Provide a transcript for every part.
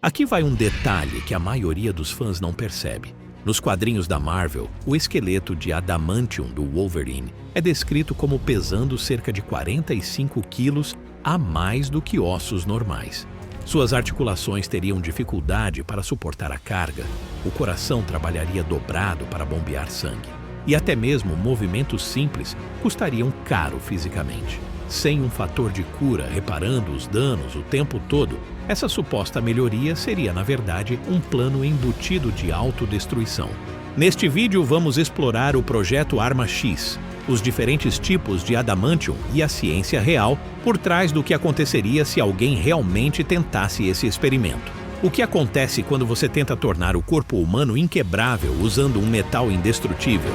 Aqui vai um detalhe que a maioria dos fãs não percebe. Nos quadrinhos da Marvel, o esqueleto de adamantium do Wolverine é descrito como pesando cerca de 45 quilos a mais do que ossos normais. Suas articulações teriam dificuldade para suportar a carga, o coração trabalharia dobrado para bombear sangue, e até mesmo movimentos simples custariam caro fisicamente. Sem um fator de cura reparando os danos o tempo todo, essa suposta melhoria seria, na verdade, um plano embutido de autodestruição. Neste vídeo vamos explorar o projeto Arma X, os diferentes tipos de adamantium e a ciência real por trás do que aconteceria se alguém realmente tentasse esse experimento. O que acontece quando você tenta tornar o corpo humano inquebrável usando um metal indestrutível?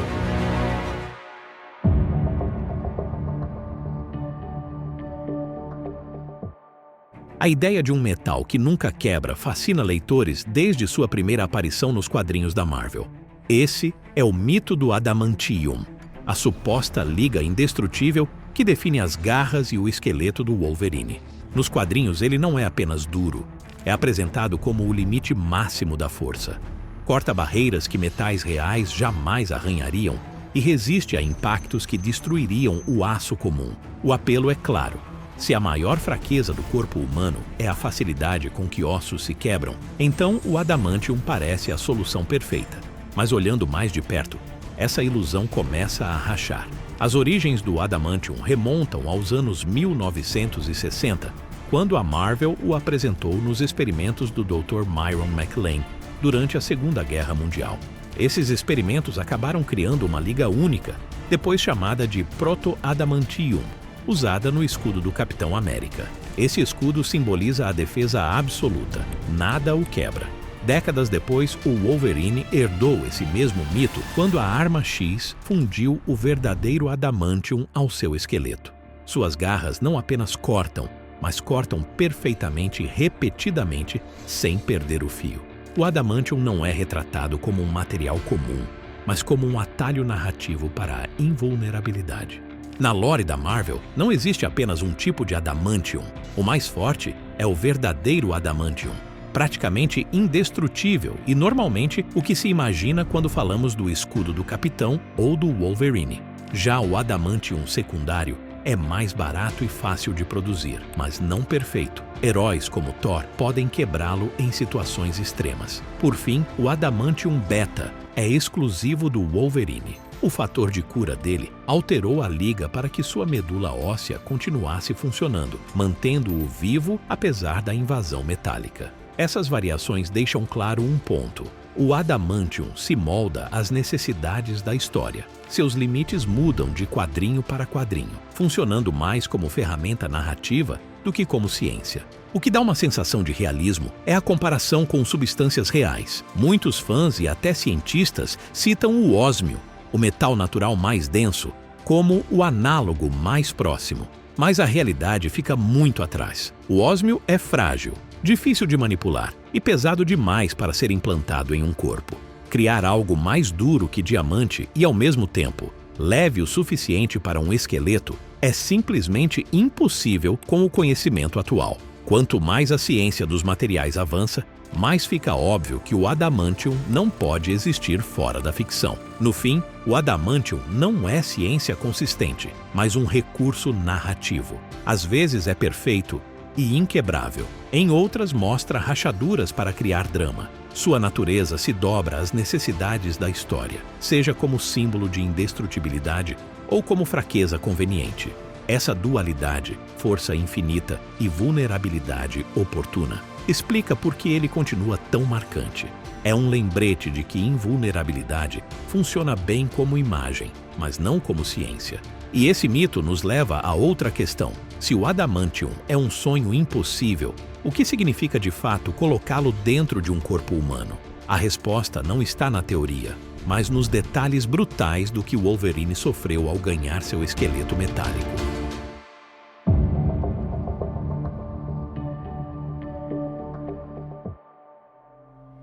A ideia de um metal que nunca quebra fascina leitores desde sua primeira aparição nos quadrinhos da Marvel. Esse é o mito do adamantium, a suposta liga indestrutível que define as garras e o esqueleto do Wolverine. Nos quadrinhos, ele não é apenas duro, é apresentado como o limite máximo da força. Corta barreiras que metais reais jamais arranhariam e resiste a impactos que destruiriam o aço comum. O apelo é claro. Se a maior fraqueza do corpo humano é a facilidade com que ossos se quebram, então o adamantium parece a solução perfeita. Mas olhando mais de perto, essa ilusão começa a rachar. As origens do adamantium remontam aos anos 1960, quando a Marvel o apresentou nos experimentos do Dr. Myron McLean durante a Segunda Guerra Mundial. Esses experimentos acabaram criando uma liga única, depois chamada de Proto-Adamantium, usada no escudo do Capitão América. Esse escudo simboliza a defesa absoluta, nada o quebra. Décadas depois, o Wolverine herdou esse mesmo mito quando a Arma X fundiu o verdadeiro adamantium ao seu esqueleto. Suas garras não apenas cortam, mas cortam perfeitamente e repetidamente sem perder o fio. O adamantium não é retratado como um material comum, mas como um atalho narrativo para a invulnerabilidade. Na lore da Marvel, não existe apenas um tipo de adamantium. O mais forte é o verdadeiro adamantium, praticamente indestrutível e normalmente o que se imagina quando falamos do escudo do Capitão ou do Wolverine. Já o adamantium secundário é mais barato e fácil de produzir, mas não perfeito. Heróis como Thor podem quebrá-lo em situações extremas. Por fim, o adamantium beta é exclusivo do Wolverine. O fator de cura dele alterou a liga para que sua medula óssea continuasse funcionando, mantendo-o vivo apesar da invasão metálica. Essas variações deixam claro um ponto. O adamantium se molda às necessidades da história. Seus limites mudam de quadrinho para quadrinho, funcionando mais como ferramenta narrativa do que como ciência. O que dá uma sensação de realismo é a comparação com substâncias reais. Muitos fãs e até cientistas citam o ósmio, o metal natural mais denso, como o análogo mais próximo. Mas a realidade fica muito atrás. O ósmio é frágil, difícil de manipular e pesado demais para ser implantado em um corpo. Criar algo mais duro que diamante e, ao mesmo tempo, leve o suficiente para um esqueleto é simplesmente impossível com o conhecimento atual. Quanto mais a ciência dos materiais avança, mais fica óbvio que o adamantium não pode existir fora da ficção. No fim, o adamantium não é ciência consistente, mas um recurso narrativo. Às vezes é perfeito e inquebrável. Em outras, mostra rachaduras para criar drama. Sua natureza se dobra às necessidades da história, seja como símbolo de indestrutibilidade ou como fraqueza conveniente. Essa dualidade, força infinita e vulnerabilidade oportuna, explica por que ele continua tão marcante. É um lembrete de que invulnerabilidade funciona bem como imagem, mas não como ciência. E esse mito nos leva a outra questão. Se o adamantium é um sonho impossível, o que significa de fato colocá-lo dentro de um corpo humano? A resposta não está na teoria, mas nos detalhes brutais do que o Wolverine sofreu ao ganhar seu esqueleto metálico.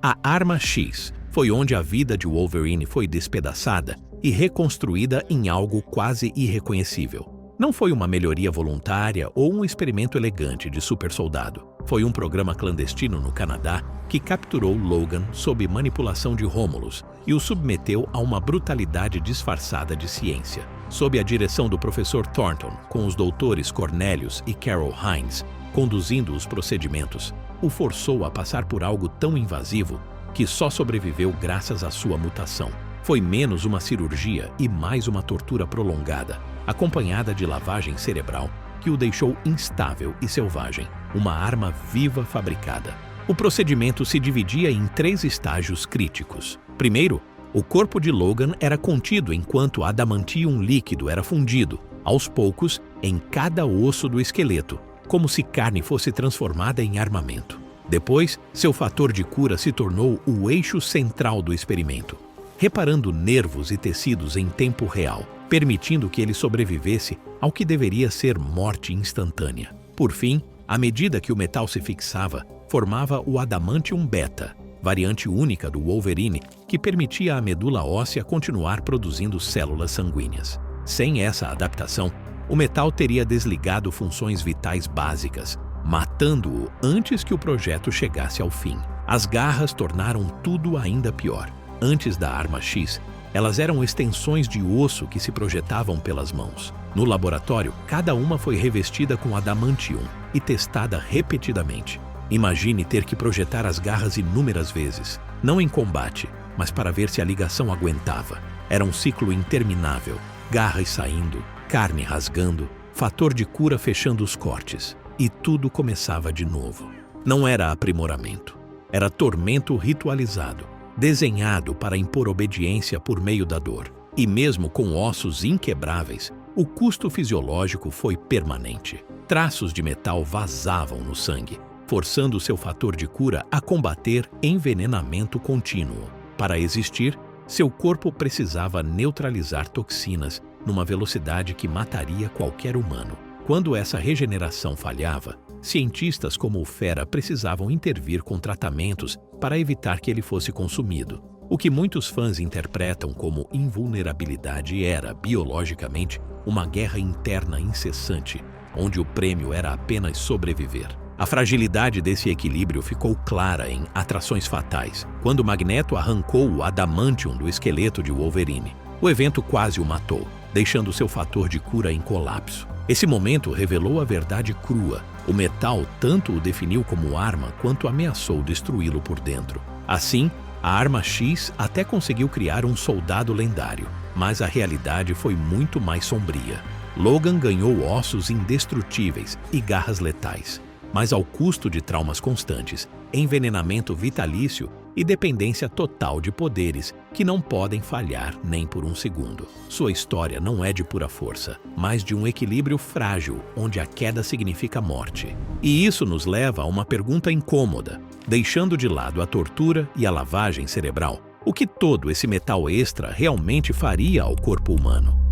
A Arma X foi onde a vida de Wolverine foi despedaçada e reconstruída em algo quase irreconhecível. Não foi uma melhoria voluntária ou um experimento elegante de supersoldado. Foi um programa clandestino no Canadá que capturou Logan sob manipulação de Romulus e o submeteu a uma brutalidade disfarçada de ciência. Sob a direção do professor Thornton, com os doutores Cornelius e Carol Hines conduzindo os procedimentos, o forçou a passar por algo tão invasivo que só sobreviveu graças à sua mutação. Foi menos uma cirurgia e mais uma tortura prolongada, acompanhada de lavagem cerebral, que o deixou instável e selvagem, uma arma viva fabricada. O procedimento se dividia em 3 estágios críticos. Primeiro, o corpo de Logan era contido enquanto adamantium líquido era fundido, aos poucos, em cada osso do esqueleto, como se carne fosse transformada em armamento. Depois, seu fator de cura se tornou o eixo central do experimento, reparando nervos e tecidos em tempo real, permitindo que ele sobrevivesse ao que deveria ser morte instantânea. Por fim, à medida que o metal se fixava, formava o adamantium beta, variante única do Wolverine que permitia à medula óssea continuar produzindo células sanguíneas. Sem essa adaptação, o metal teria desligado funções vitais básicas, matando-o antes que o projeto chegasse ao fim. As garras tornaram tudo ainda pior. Antes da arma X, elas eram extensões de osso que se projetavam pelas mãos. No laboratório, cada uma foi revestida com adamantium e testada repetidamente. Imagine ter que projetar as garras inúmeras vezes, não em combate, mas para ver se a ligação aguentava. Era um ciclo interminável, garras saindo, carne rasgando, fator de cura fechando os cortes, e tudo começava de novo. Não era aprimoramento, era tormento ritualizado, desenhado para impor obediência por meio da dor. E mesmo com ossos inquebráveis, o custo fisiológico foi permanente. Traços de metal vazavam no sangue, forçando seu fator de cura a combater envenenamento contínuo. Para existir, seu corpo precisava neutralizar toxinas numa velocidade que mataria qualquer humano. Quando essa regeneração falhava, cientistas como o Fera precisavam intervir com tratamentos para evitar que ele fosse consumido. O que muitos fãs interpretam como invulnerabilidade era, biologicamente, uma guerra interna incessante, onde o prêmio era apenas sobreviver. A fragilidade desse equilíbrio ficou clara em Atrações Fatais, quando Magneto arrancou o adamantium do esqueleto de Wolverine. O evento quase o matou, deixando seu fator de cura em colapso. Esse momento revelou a verdade crua. O metal tanto o definiu como arma quanto ameaçou destruí-lo por dentro. Assim, a arma X até conseguiu criar um soldado lendário, mas a realidade foi muito mais sombria. Logan ganhou ossos indestrutíveis e garras letais, mas ao custo de traumas constantes, envenenamento vitalício e dependência total de poderes que não podem falhar nem por um segundo. Sua história não é de pura força, mas de um equilíbrio frágil, onde a queda significa morte. E isso nos leva a uma pergunta incômoda. Deixando de lado a tortura e a lavagem cerebral, o que todo esse metal extra realmente faria ao corpo humano?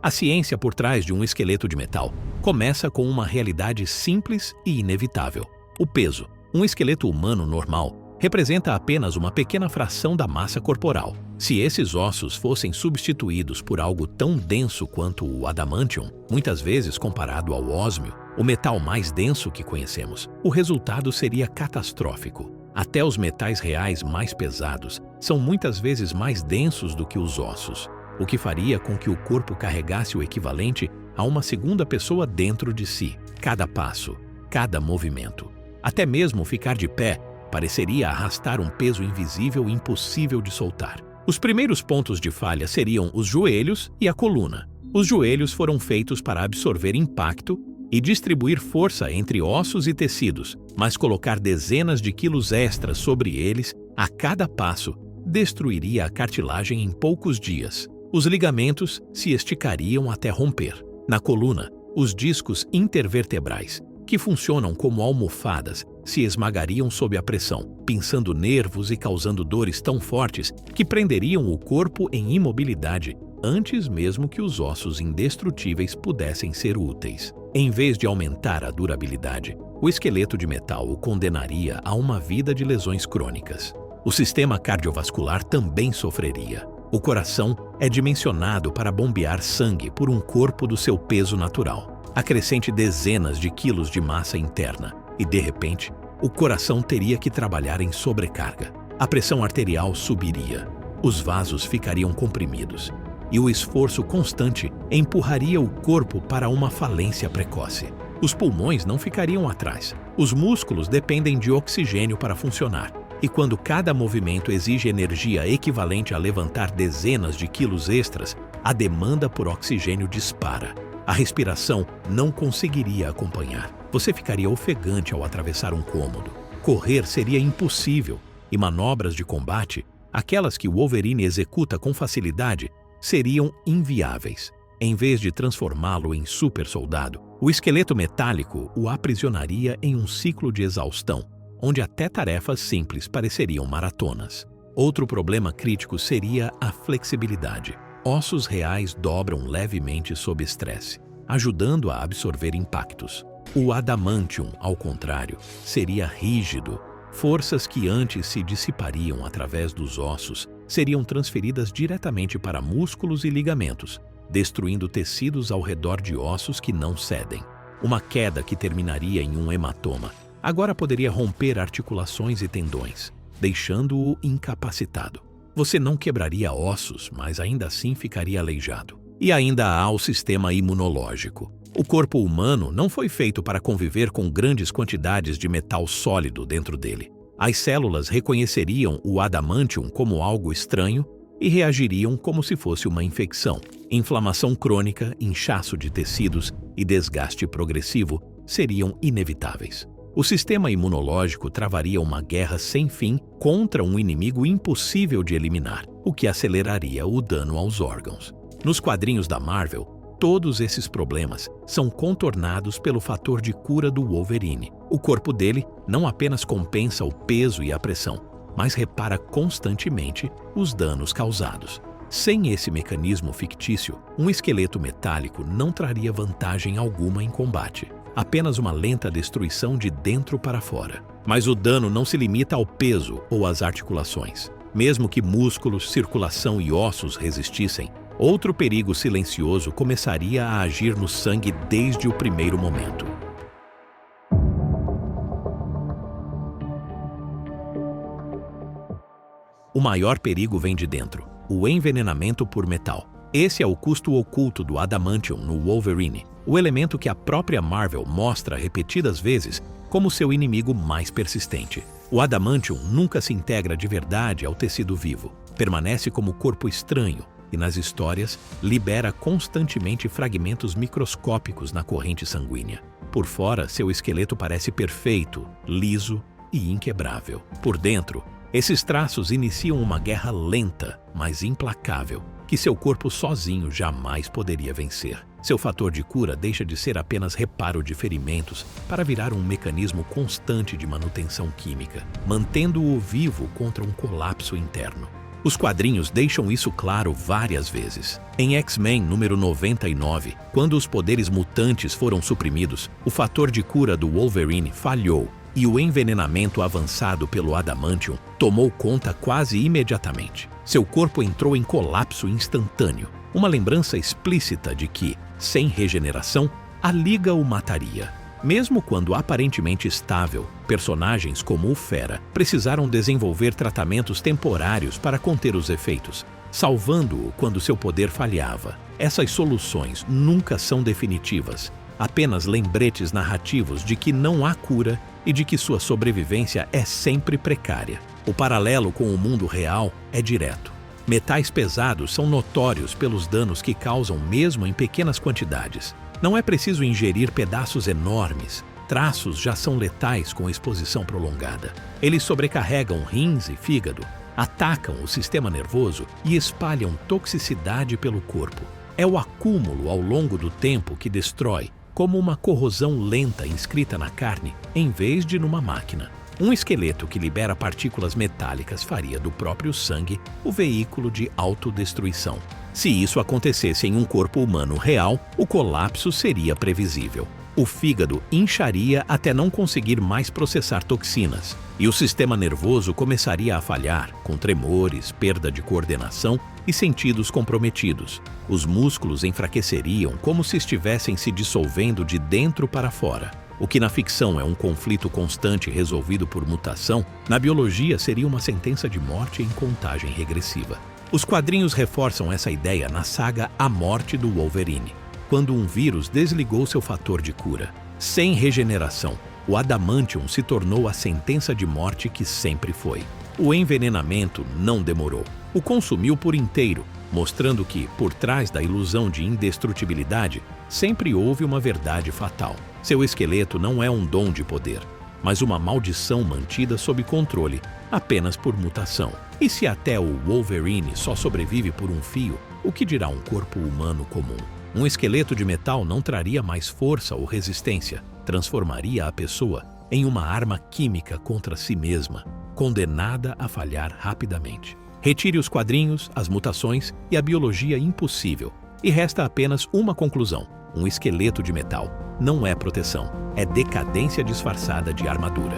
A ciência por trás de um esqueleto de metal começa com uma realidade simples e inevitável: o peso. Um esqueleto humano normal representa apenas uma pequena fração da massa corporal. Se esses ossos fossem substituídos por algo tão denso quanto o adamantium, muitas vezes comparado ao ósmio, o metal mais denso que conhecemos, o resultado seria catastrófico. Até os metais reais mais pesados são muitas vezes mais densos do que os ossos, o que faria com que o corpo carregasse o equivalente a uma segunda pessoa dentro de si. Cada passo, cada movimento, até mesmo ficar de pé, pareceria arrastar um peso invisível e impossível de soltar. Os primeiros pontos de falha seriam os joelhos e a coluna. Os joelhos foram feitos para absorver impacto e distribuir força entre ossos e tecidos, mas colocar dezenas de quilos extras sobre eles a cada passo destruiria a cartilagem em poucos dias. Os ligamentos se esticariam até romper. Na coluna, os discos intervertebrais, que funcionam como almofadas, se esmagariam sob a pressão, pinçando nervos e causando dores tão fortes que prenderiam o corpo em imobilidade antes mesmo que os ossos indestrutíveis pudessem ser úteis. Em vez de aumentar a durabilidade, o esqueleto de metal o condenaria a uma vida de lesões crônicas. O sistema cardiovascular também sofreria. O coração é dimensionado para bombear sangue por um corpo do seu peso natural. Acrescente dezenas de quilos de massa interna e, de repente, o coração teria que trabalhar em sobrecarga. A pressão arterial subiria, os vasos ficariam comprimidos e o esforço constante empurraria o corpo para uma falência precoce. Os pulmões não ficariam atrás. Os músculos dependem de oxigênio para funcionar. E quando cada movimento exige energia equivalente a levantar dezenas de quilos extras, a demanda por oxigênio dispara. A respiração não conseguiria acompanhar. Você ficaria ofegante ao atravessar um cômodo. Correr seria impossível e manobras de combate, aquelas que o Wolverine executa com facilidade, seriam inviáveis. Em vez de transformá-lo em super soldado, o esqueleto metálico o aprisionaria em um ciclo de exaustão, onde até tarefas simples pareceriam maratonas. Outro problema crítico seria a flexibilidade. Ossos reais dobram levemente sob estresse, ajudando a absorver impactos. O adamantium, ao contrário, seria rígido. Forças que antes se dissipariam através dos ossos seriam transferidas diretamente para músculos e ligamentos, destruindo tecidos ao redor de ossos que não cedem. Uma queda que terminaria em um hematoma agora poderia romper articulações e tendões, deixando-o incapacitado. Você não quebraria ossos, mas ainda assim ficaria aleijado. E ainda há o sistema imunológico. O corpo humano não foi feito para conviver com grandes quantidades de metal sólido dentro dele. As células reconheceriam o adamantium como algo estranho e reagiriam como se fosse uma infecção. Inflamação crônica, inchaço de tecidos e desgaste progressivo seriam inevitáveis. O sistema imunológico travaria uma guerra sem fim contra um inimigo impossível de eliminar, o que aceleraria o dano aos órgãos. Nos quadrinhos da Marvel, todos esses problemas são contornados pelo fator de cura do Wolverine. O corpo dele não apenas compensa o peso e a pressão, mas repara constantemente os danos causados. Sem esse mecanismo fictício, um esqueleto metálico não traria vantagem alguma em combate. Apenas uma lenta destruição de dentro para fora. Mas o dano não se limita ao peso ou às articulações. Mesmo que músculos, circulação e ossos resistissem, outro perigo silencioso começaria a agir no sangue desde o primeiro momento. O maior perigo vem de dentro, o envenenamento por metal. Esse é o custo oculto do adamantium no Wolverine, o elemento que a própria Marvel mostra repetidas vezes como seu inimigo mais persistente. O adamantium nunca se integra de verdade ao tecido vivo, permanece como corpo estranho e, nas histórias, libera constantemente fragmentos microscópicos na corrente sanguínea. Por fora, seu esqueleto parece perfeito, liso e inquebrável. Por dentro, esses traços iniciam uma guerra lenta, mas implacável, que seu corpo sozinho jamais poderia vencer. Seu fator de cura deixa de ser apenas reparo de ferimentos para virar um mecanismo constante de manutenção química, mantendo-o vivo contra um colapso interno. Os quadrinhos deixam isso claro várias vezes. Em X-Men número 99, quando os poderes mutantes foram suprimidos, o fator de cura do Wolverine falhou e o envenenamento avançado pelo adamantium tomou conta quase imediatamente. Seu corpo entrou em colapso instantâneo, uma lembrança explícita de que, sem regeneração, a Liga o mataria. Mesmo quando aparentemente estável, personagens como o Fera precisaram desenvolver tratamentos temporários para conter os efeitos, salvando-o quando seu poder falhava. Essas soluções nunca são definitivas, apenas lembretes narrativos de que não há cura e de que sua sobrevivência é sempre precária. O paralelo com o mundo real é direto. Metais pesados são notórios pelos danos que causam mesmo em pequenas quantidades. Não é preciso ingerir pedaços enormes. Traços já são letais com exposição prolongada. Eles sobrecarregam rins e fígado, atacam o sistema nervoso e espalham toxicidade pelo corpo. É o acúmulo ao longo do tempo que destrói, como uma corrosão lenta inscrita na carne, em vez de numa máquina. Um esqueleto que libera partículas metálicas faria do próprio sangue o veículo de autodestruição. Se isso acontecesse em um corpo humano real, o colapso seria previsível. O fígado incharia até não conseguir mais processar toxinas, e o sistema nervoso começaria a falhar, com tremores, perda de coordenação e sentidos comprometidos. Os músculos enfraqueceriam como se estivessem se dissolvendo de dentro para fora. O que na ficção é um conflito constante resolvido por mutação, na biologia seria uma sentença de morte em contagem regressiva. Os quadrinhos reforçam essa ideia na saga A Morte do Wolverine, quando um vírus desligou seu fator de cura. Sem regeneração, o adamantium se tornou a sentença de morte que sempre foi. O envenenamento não demorou. O consumiu por inteiro, mostrando que, por trás da ilusão de indestrutibilidade, sempre houve uma verdade fatal. Seu esqueleto não é um dom de poder, mas uma maldição mantida sob controle, apenas por mutação. E se até o Wolverine só sobrevive por um fio, o que dirá um corpo humano comum? Um esqueleto de metal não traria mais força ou resistência, transformaria a pessoa em uma arma química contra si mesma, condenada a falhar rapidamente. Retire os quadrinhos, as mutações e a biologia impossível, e resta apenas uma conclusão: um esqueleto de metal não é proteção, é decadência disfarçada de armadura.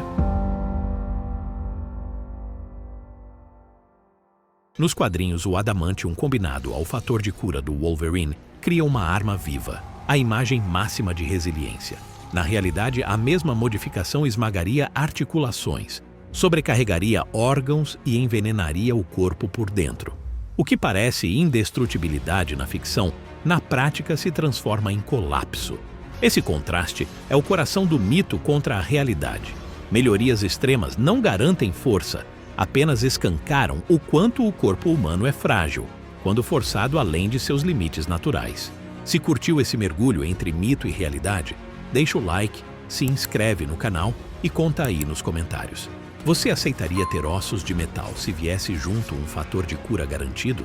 Nos quadrinhos, o adamantium combinado ao fator de cura do Wolverine cria uma arma viva, a imagem máxima de resiliência. Na realidade, a mesma modificação esmagaria articulações, sobrecarregaria órgãos e envenenaria o corpo por dentro. O que parece indestrutibilidade na ficção, na prática se transforma em colapso. Esse contraste é o coração do mito contra a realidade. Melhorias extremas não garantem força, apenas escancaram o quanto o corpo humano é frágil, quando forçado além de seus limites naturais. Se curtiu esse mergulho entre mito e realidade, deixa o like, se inscreve no canal e conta aí nos comentários. Você aceitaria ter ossos de metal se viesse junto um fator de cura garantido?